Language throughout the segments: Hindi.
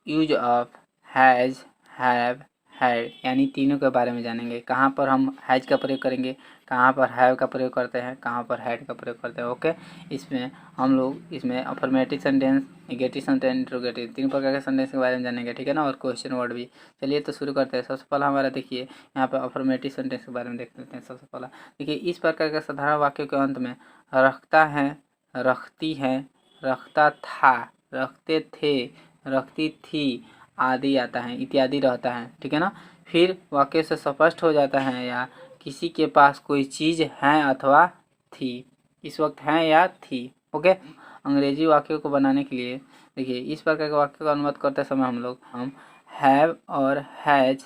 Use of has, have, had यानी तीनों के बारे में जानेंगे। कहाँ पर हम हैज़ का प्रयोग करेंगे, कहाँ पर हैव का प्रयोग करते हैं, कहाँ पर हैड का प्रयोग करते हैं। ओके, इसमें हम लोग इसमें affirmative sentence, negative sentence, interrogative, तीन प्रकार के सेंटेंस के बारे में जानेंगे, ठीक है ना, और क्वेश्चन वर्ड भी। चलिए तो शुरू करते हैं। सबसे पहला हमारा देखिए यहाँ पर अफर्मेटिव सेंटेंस के बारे में देख लेते हैं। सबसे पहला देखिए, इस प्रकार के साधारण वाक्यों के अंत में रखता है, रखती है, रखता था, रखते थे, रखती थी आदि आता है, इत्यादि रहता है, ठीक है ना। फिर वाक्य से स्पष्ट हो जाता है या किसी के पास कोई चीज़ है अथवा थी, इस वक्त है या थी। ओके, अंग्रेजी वाक्यों को बनाने के लिए देखिए इस प्रकार के वाक्य का अनुवाद करते समय हम हैव और हैज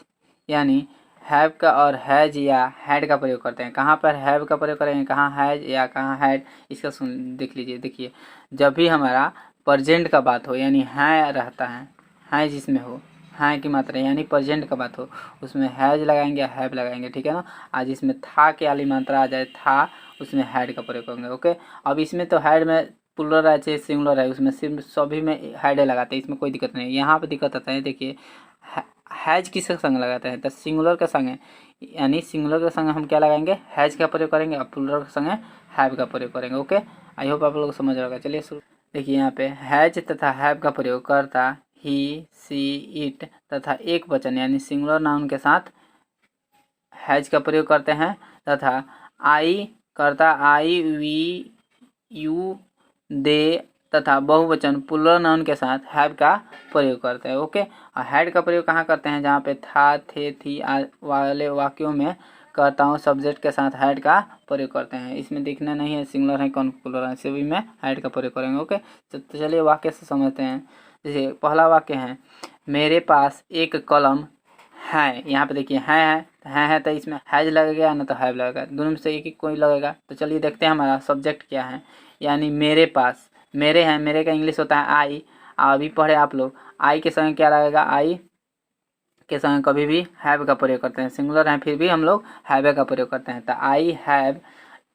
यानी हैव का और हैज या हैड का प्रयोग करते हैं। कहाँ पर हैव का प्रयोग करेंगे, कहाँ हैज या कहाँ हैड, इसका सुन देख लीजिए। देखिए, जब भी हमारा प्रेजेंट का बात हो यानी है रहता है जिसमें हो, है की मात्रा यानी प्रेजेंट का बात हो, उसमें हैज लगाएंगे या हैव लगाएंगे, ठीक है ना। आज इसमें था की वाली मात्रा आ जाए था, उसमें हैड का प्रयोग करेंगे। ओके, अब इसमें तो हैड में प्लुरल है चाहे सिंगुलर है, उसमें सिर्फ सभी में हैड लगाते हैं, इसमें कोई दिक्कत नहीं। यहाँ पे दिक्कत आता है, देखिए हैज किसके संग लगाते हैं तो सिंगुलर के संग, यानी सिंगुलर के संग हम क्या लगाएंगे, हैज का प्रयोग करेंगे, और प्लुरल के संग हैव का प्रयोग करेंगे। ओके, आई होप आप लोग समझ रहे होगा। चलिए शुरू। देखिए यहाँ पे हैज तथा हैव का प्रयोग करता ही, सी, इट तथा एक वचन यानी सिंगुलर नाउन के साथ हैज का प्रयोग करते हैं, तथा आई करता आई, वी, यू, दे तथा बहुवचन प्लुरल नाउन के साथ हैव का प्रयोग करते हैं। ओके, और हैड का प्रयोग कहाँ करते हैं, जहाँ पे था, थे, थी वाले वाक्यों में कर्ताओं सब्जेक्ट के साथ हैड का प्रयोग करते हैं। इसमें देखना नहीं है सिंगुलर है कौन प्लुरल है, सभी में हैड का प्रयोग करेंगे। ओके, तो चलिए वाक्य से समझते हैं। जैसे पहला वाक्य है, मेरे पास एक कलम है। यहाँ पे देखिए है तो इसमें हैज लगेगा ना तो हैव लगेगा, दोनों में से एक ही कोई लगेगा। तो चलिए देखते हैं हमारा सब्जेक्ट क्या है, यानी मेरे पास, मेरे हैं, मेरे का इंग्लिश होता है आई। अभी पढ़े आप लोग, आई के संग क्या लगेगा, आई के संग कभी भी हैव का प्रयोग करते हैं, सिंगुलर है फिर भी हम लोग हैव का प्रयोग करते हैं। तो आई हैव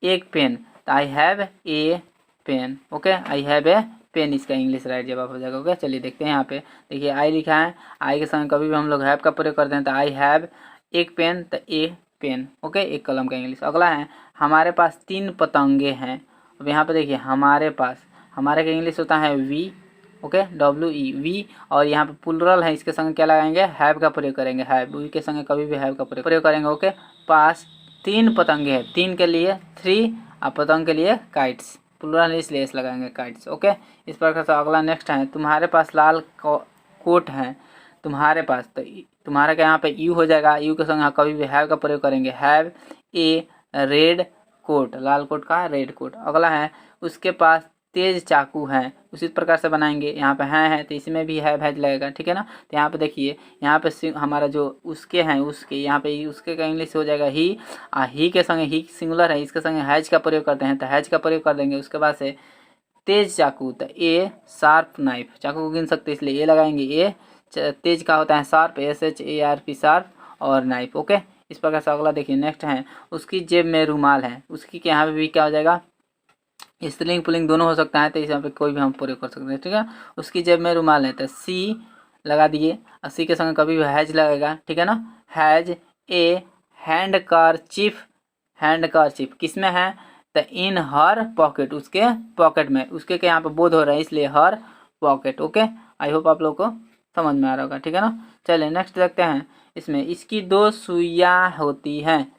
एक पेन, तो I have a pen. Okay, I have a pen, इसका इंग्लिश राइट जवाब हो जाएगा। ओके, चलिए देखते हैं। यहाँ पे देखिए आई लिखा है, आई के संग कभी भी हम लोग हैव का प्रयोग करते हैं, तो आई हैव एक पेन, तो ए पेन। ओके, एक कलम का इंग्लिश। अगला है, हमारे पास 3 पतंगे हैं। अब यहाँ पे देखिए हमारे पास, हमारे का इंग्लिश होता है वी। ओके, WE वी, और यहाँ पे प्लुरल है, इसके संग क्या लगाएंगे, हैव का प्रयोग करेंगे, हैव, वी के संग कभी भी हैव का प्रयोग करेंगे। ओके, पास 3 पतंगे हैं, 3 के लिए 3 और पतंग के लिए काइट्स, प्लुरल इसलिए इस लगाएंगे काइट्स। ओके, इस प्रकार से अगला नेक्स्ट है, तुम्हारे पास लाल कोट है, तुम्हारे पास, तो तुम्हारे का यहाँ पे यू हो जाएगा, यू के संग कभी भी हैव का प्रयोग करेंगे, हैव ए रेड कोट, लाल कोट का रेड कोट। अगला है, उसके पास तेज चाकू है, उसी प्रकार से बनाएंगे। यहाँ पे है तो इसमें भी हैज लगेगा, ठीक है ना। तो यहाँ पे देखिए, यहाँ पे हमारा जो उसके हैं, उसके यहाँ पे उसके का इंग्लिश हो जाएगा ही, ही के संग, ही सिंगुलर है, इसके संग हैज का प्रयोग करते हैं, तो हैज का प्रयोग कर देंगे। उसके बाद से तेज चाकू, तो ए शार्प नाइफ, चाकू को गिन सकते इसलिए ए लगाएंगे, ए तेज का होता है शार्प, SHARP शार्प, और नाइफ। ओके, इस प्रकार से अगला देखिए नेक्स्ट है, उसकी जेब में रुमाल है, उसकी के यहाँ पे भी क्या हो जाएगा, स्त्रीलिंग पुल्लिंग दोनों हो सकता है, तो इस यहाँ पे कोई भी हम प्रयोग कर सकते हैं, ठीक है। उसकी जेब में रुमाल है, तो सी लगा दिए, और सी के संग कभी भी हैज लगेगा, ठीक है ना। हैज ए हैंड करचीफ, हैंड करचीफ किस में है, तो इन हर पॉकेट, उसके पॉकेट में, उसके के यहाँ पे बोध हो रहा है इसलिए हर पॉकेट। ओके, आई होप आप लोग को समझ में आ रहा होगा, ठीक है ना। चलिए नेक्स्ट देखते हैं। इसमें इसकी 2 सुइयाँ होती हैं,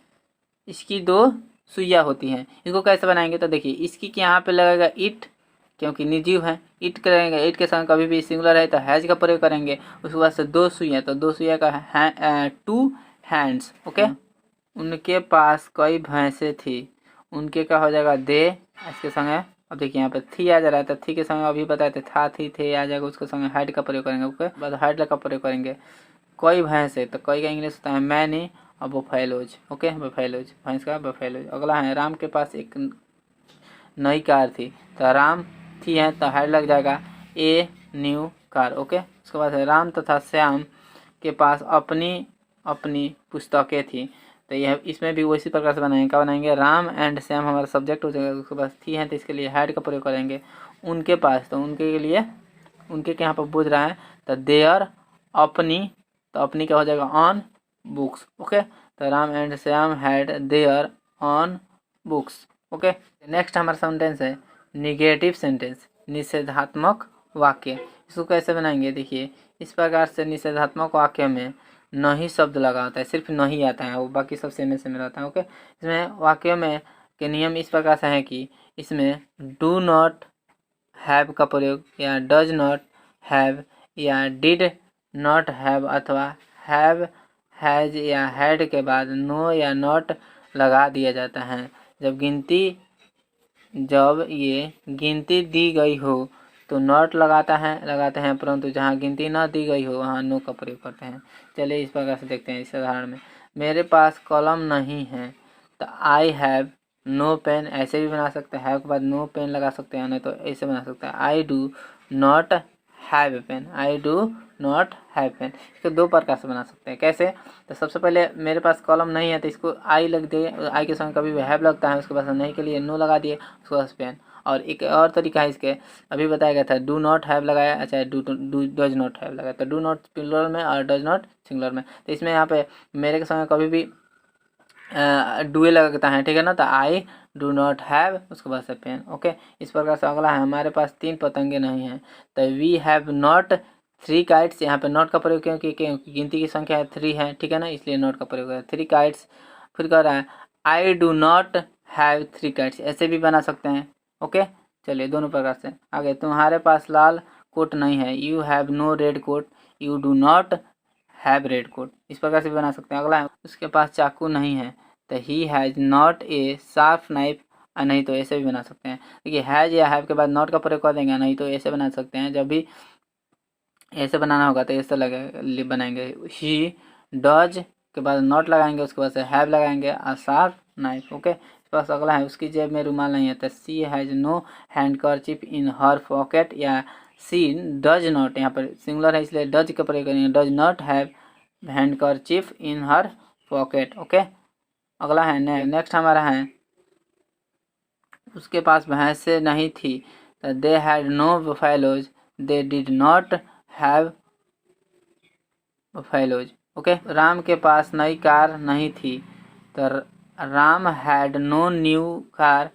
इसकी 2 सुइयाँ होती हैं, इसको कैसे बनाएंगे, तो देखिए इसकी के यहाँ पे लगेगा इट, क्योंकि निर्जीव है, इट करेंगे, इट के संग कभी भी सिंगुलर है तो हैज का प्रयोग करेंगे। उसके बाद से 2 सुइयाँ, तो 2 सुइयाँ का 2 हैंड्स। ओके, उनके पास कई भैंसे थी, उनके क्या हो जाएगा दे, इसके संग अब देखिए यहाँ पे थी आ जा रहा है, तो थी के संग अभी बताए थे था, थी, थे आ जाएगा, उसके संग हैड का प्रयोग करेंगे। ओके, बाद हैड का प्रयोग करेंगे। कई भैंसे, तो कई का इंग्लिश होता है मैनी, और बफेलोज। ओके, बफेलोज, भैंस का बफेलोज। अगला है, राम के पास एक नई कार थी, तो राम थी है तो हैड लग जाएगा, ए न्यू कार। ओके, उसके बाद है, राम तथा श्याम के पास अपनी अपनी पुस्तकें थी, तो यह इसमें भी उसी प्रकार से बनाएंगे। क्या बनाएंगे, राम एंड श्याम हमारा सब्जेक्ट हो जाएगा, उसके पास थी है तो इसके लिए हैड का प्रयोग करेंगे। उनके पास, तो उनके के लिए, उनके यहाँ पर बोझ रहा है, तो देयर अपनी, तो अपनी क्या हो जाएगा ऑन बुक्स। ओके, तो Ram and Shyam had there on books. Okay, next हमारा सेंटेंस है निगेटिव सेंटेंस, निषेधात्मक वाक्य। इसको कैसे बनाएंगे, देखिए इस प्रकार से निषेधात्मक वाक्य में नहीं शब्द लगा होता है, सिर्फ नहीं आता है, वो बाकी सब सेम सेम रहता है। ओके, इसमें वाक्य में के नियम इस प्रकार से है कि इसमें डू नॉट हैव का प्रयोग या डज नॉट हैव या डिड नॉट हैव अथवा हैव, हैज या हैड के बाद नो या नॉट लगा दिया जाता है। जब ये गिनती दी गई हो तो नॉट लगाते हैं, परंतु जहाँ गिनती न दी गई हो वहाँ नो का प्रयोग करते हैं। चलिए इस प्रकार से देखते हैं इस उदाहरण में, मेरे पास कलम नहीं है, तो आई हैव नो पेन, ऐसे भी बना सकते हैं, हैव के बाद नो पेन लगा सकते हैं, नहीं तो ऐसे बना सकते हैं I do not have a pen, I do not have pen. इसको दो प्रकार से बना सकते हैं, कैसे, तो सबसे पहले मेरे पास कॉलम नहीं है तो इसको आई लग दिए, आई के संग कभी भी हैव लगता है, उसके बाद नहीं के लिए नो लगा दिए, उसके बाद पेन। और एक और तरीका है इसके, अभी बताया गया था डू नॉट हैव लगाया, अच्छा डू डज नॉट हैव लगाया, तो डू नॉट प्लुरल में और डज नॉट सिंगुलर में। तो इसमें यहाँ पे मेरे के संग कभी भी डुए लगता है, ठीक है ना, तो आई डू नॉट हैव उसके बाद से पेन। ओके, इस प्रकार से अगला है हमारे पास 3 पतंगे नहीं हैं, तो वी हैव नॉट 3 काइट्स। यहाँ पे नॉट का प्रयोग क्योंकि गिनती की संख्या है 3 है, ठीक है ना, इसलिए नॉट का प्रयोग है 3 काइट्स। फिर कह रहा है आई डू नॉट हैव 3 काइट्स, ऐसे भी बना सकते हैं। ओके, चलिए दोनों प्रकार से आगे, तुम्हारे पास लाल कोट नहीं है, you have no red coat, you do not have red coat, इस प्रकार से भी बना सकते हैं। अगला है उसके पास चाकू नहीं है, तो he has not a sharp knife, नहीं तो ऐसे भी बना सकते हैं। देखिए हैज़ या हैव के बाद नॉट का प्रयोग कर देंगे, नहीं तो ऐसे बना सकते हैं। जब भी ऐसे बनाना होगा तो ऐसे लगे बनाएंगे, ही डज के बाद नॉट लगाएंगे, उसके बाद से हैव लगाएंगे और शार्प नाइफ। ओके, बस अगला है उसकी जेब में रुमाल नहीं है, तो she has no handkerchief in her pocket, या सी डज नॉट, यहाँ पर सिंगुलर है इसलिए डज का प्रयोग करेंगे, does not have handkerchief in her pocket. Okay, अगला है नेक्स्ट हमारा है उसके पास भैंसे नहीं थी, तो they had no buffaloes, they did not have buffaloes. Okay, Ram के पास नई कार नहीं थी, तो Ram had no new car,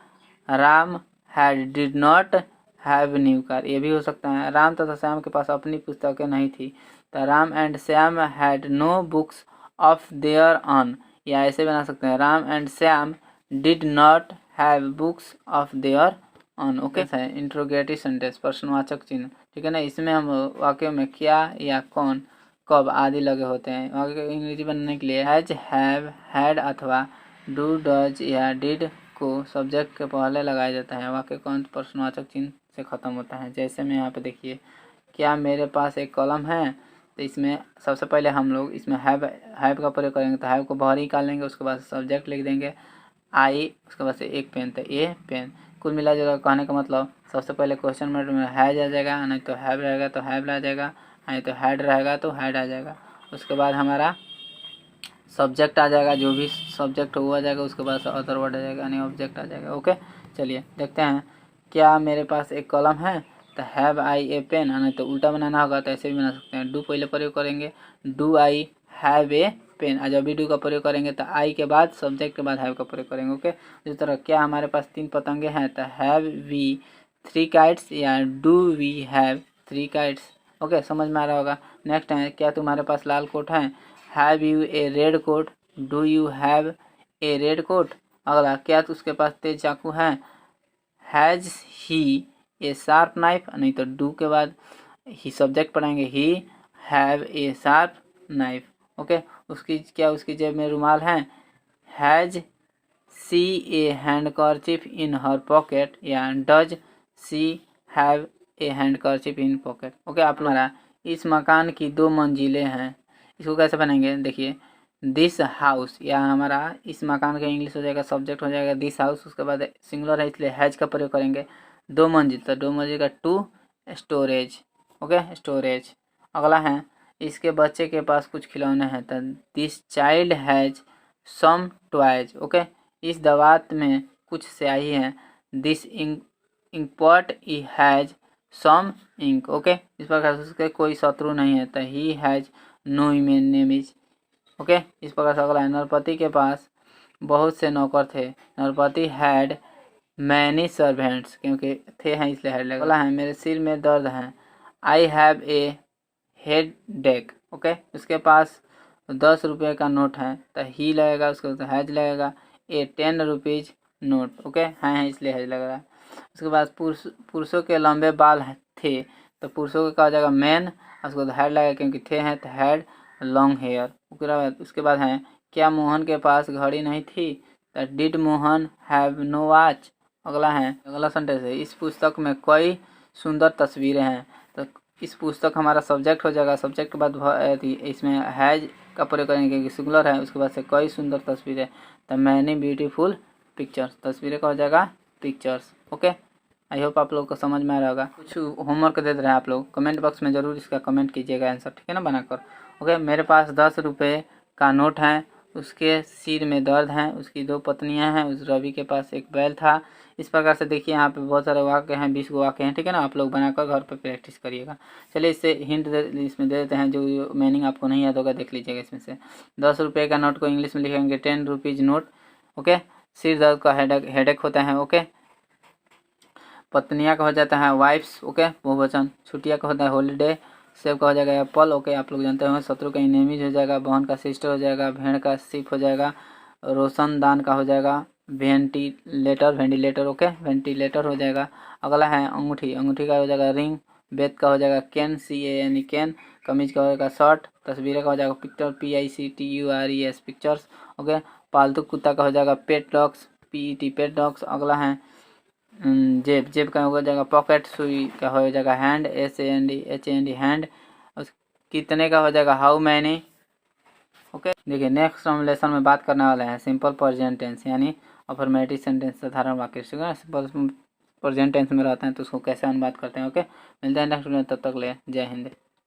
Ram had did not have new car, ये भी हो सकता है। राम तथा श्याम के पास अपनी पुस्तकें नहीं थी, तो Ram and Shyam had no books of their own, या ऐसे बना सकते हैं Ram and Shyam did not have books of their own. Okay, है इंट्रोगेटिव सेंटेंस, प्रश्नवाचक चिन्ह, ठीक है ना, इसमें हम वाक्य में क्या या कौन कब आदि लगे होते हैं। वाक्य अंग्रेजी बनने के लिए हैज हैव हैड अथवा डू डज या डिड को सब्जेक्ट के पहले लगाया जाता है, वाक्य कौन प्रश्नवाचक चिन्ह से खत्म होता है। जैसे में यहाँ पे देखिए, क्या मेरे पास एक कलम है, तो इसमें सबसे पहले हम लोग इसमें हैव का प्रयोग करेंगे, तो हैव को बाहर निकाल लेंगे, उसके बाद सब्जेक्ट लिख देंगे आई, उसके बाद से एक पेन, तो ए पेन। कुल मिला जुला कहने का मतलब सबसे पहले क्वेश्चन मार्क में हैज आ जाएगा, नहीं तो हैव रहेगा तो हैव आ जाएगा, नहीं तो हैड रहेगा तो हैड आ जाएगा। उसके बाद हमारा सब्जेक्ट आ जाएगा, जो भी सब्जेक्ट हुआ जाएगा, उसके बाद अदर वर्ड आ जाएगा, यानी ऑब्जेक्ट आ जाएगा। ओके, चलिए देखते हैं, क्या मेरे पास एक कलम है, तो हैव आई ए पेन, नहीं तो उल्टा बनाना होगा तो ऐसे भी बना सकते हैं, डू पहले प्रयोग करेंगे, do I have a pen, जब भी डू का प्रयोग करेंगे तो आई के बाद सब्जेक्ट के बाद हैव का प्रयोग करेंगे। ओके, इस तरह क्या हमारे पास 3 पतंगे हैं, तो हैव वी 3 काइट्स या do we have 3 kites. Okay, समझ में आ रहा होगा। नेक्स्ट है, क्या तुम्हारे पास लाल कोट है, have you a red coat, do you have a red coat. अगला, क्या उसके पास तेज चाकू है, has he a sharp knife, नहीं तो डू के बाद ही सब्जेक्ट पढ़ाएंगे, he have a sharp knife. Okay, उसकी जेब में रुमाल है, has she a handkerchief in her pocket, या does she have a handkerchief in pocket. Okay, आप हमारा इस मकान की 2 मंजिलें हैं, इसको कैसे बनाएंगे, देखिए दिस हाउस, या हमारा इस मकान का इंग्लिश हो जाएगा, सब्जेक्ट हो जाएगा दिस हाउस, उसके बाद सिंगुलर है इसलिए हैज का प्रयोग करेंगे, 2 मंजिल, तो 2 मंजिल का 2 स्टोरेज। Okay, storage. अगला है, इसके बच्चे के पास कुछ खिलौने हैं, तो this child has some toys. Okay, इस दवात में कुछ स्याही है, this inkpot has some ink. Okay, इस प्रकार से उसके कोई शत्रु नहीं है। तो he has no enemies. Okay, इस प्रकार से अगला है, नरपति के पास बहुत से नौकर थे। नरपति हैड मैनी सर्वेंट्स, क्योंकि थे हैं इसलिए हैड लगा। अगला है, मेरे सिर में दर्द है। आई have A head deck. Okay, उसके पास 10 रुपये का नोट है। तो ही लगेगा, उसके बाद हैज लगेगा। ए 10 रुपीज नोट। ओके, है इसलिए हैज लग रहा है। उसके बाद पुरुषों के लंबे बाल थे। तो पुरुषों का हो जाएगा मैन, उसके बाद हैड लगेगा क्योंकि थे हैं तो हैड लॉन्ग हेयर। उसके बाद है, क्या मोहन के पास घड़ी नहीं थी। तो did Mohan have no watch. अगला है, अगला सेंटेंस है, इस पुस्तक में कई सुंदर तस्वीरें हैं। तो इस पुस्तक हमारा सब्जेक्ट हो जाएगा। सब्जेक्ट के बाद इसमें हैज का प्रयोग करेंगे क्योंकि सिंगुलर है। उसके बाद से कई सुंदर तस्वीरें, तो मैनी ब्यूटीफुल पिक्चर्स। तस्वीरें का हो जाएगा पिक्चर्स। ओके, आई होप आप लोग को समझ में आ रहा होगा। कुछ होमवर्क दे रहे हैं आप लोग, कमेंट बॉक्स में ज़रूर इसका कमेंट कीजिएगा आंसर, ठीक है ना, बनाकर। ओके, मेरे पास 10 रुपये का नोट है। उसके सिर में दर्द है। उसकी 2 पत्नियां हैं। उस रवि के पास एक बैल था। इस प्रकार से देखिए यहाँ पे बहुत सारे वाक्य हैं, 20 वाक्य हैं, ठीक है ना। आप लोग बनाकर घर पर प्रैक्टिस करिएगा। चलिए इससे हिंट इसमें दे देते हैं, जो मीनिंग आपको नहीं याद होगा देख लीजिएगा इसमें से। 10 रुपये का नोट को इंग्लिश में लिखेंगे 10 रुपीज नोट। ओके, सिर दर्द का हेडेक होता है। ओके, पत्नियां का हो जाता है वाइफ्स। ओके, बहुवचन। छुट्टियां का होता है हॉलीडे। सेब का हो जाएगा एप्पल। ओके, आप लोग जानते हो। शत्रु का इनेमीज हो जाएगा। बहन का सिस्टर हो जाएगा। भेड़ का सिप हो जाएगा। रोशनदान का हो जाएगा वेंटिलेटर। ओके, वेंटिलेटर हो जाएगा। अगला है अंगूठी। अंगूठी का हो जाएगा रिंग। बेत का हो जाएगा कैन, CAN कैन। कमीज का हो जाएगा शर्ट। तस्वीरें का हो जाएगा पिक्चर, PICTURES पिक्चर्स। ओके, पालतू कुत्ता का हो जाएगा पेट डॉग्स, PET पेट डॉग्स। अगला है जेब। जेब का हो जाएगा पॉकेट। सुई का हो जाएगा हैंड, SAND हैंड। कितने का हो जाएगा हाउ मैनी। ओके, देखिए नेक्स्ट हम लेसन में बात करने वाले हैं सिंपल प्रेजेंट टेंस, यानी अफर्मेटिव सेंटेंस, साधारण वाक्य। सिंपल प्रेजेंट टेंस में रहते हैं तो उसको कैसे हम बात करते हैं। ओके, मिलते हैं नेक्स्ट वीडियो, तब तक ले जय हिंद।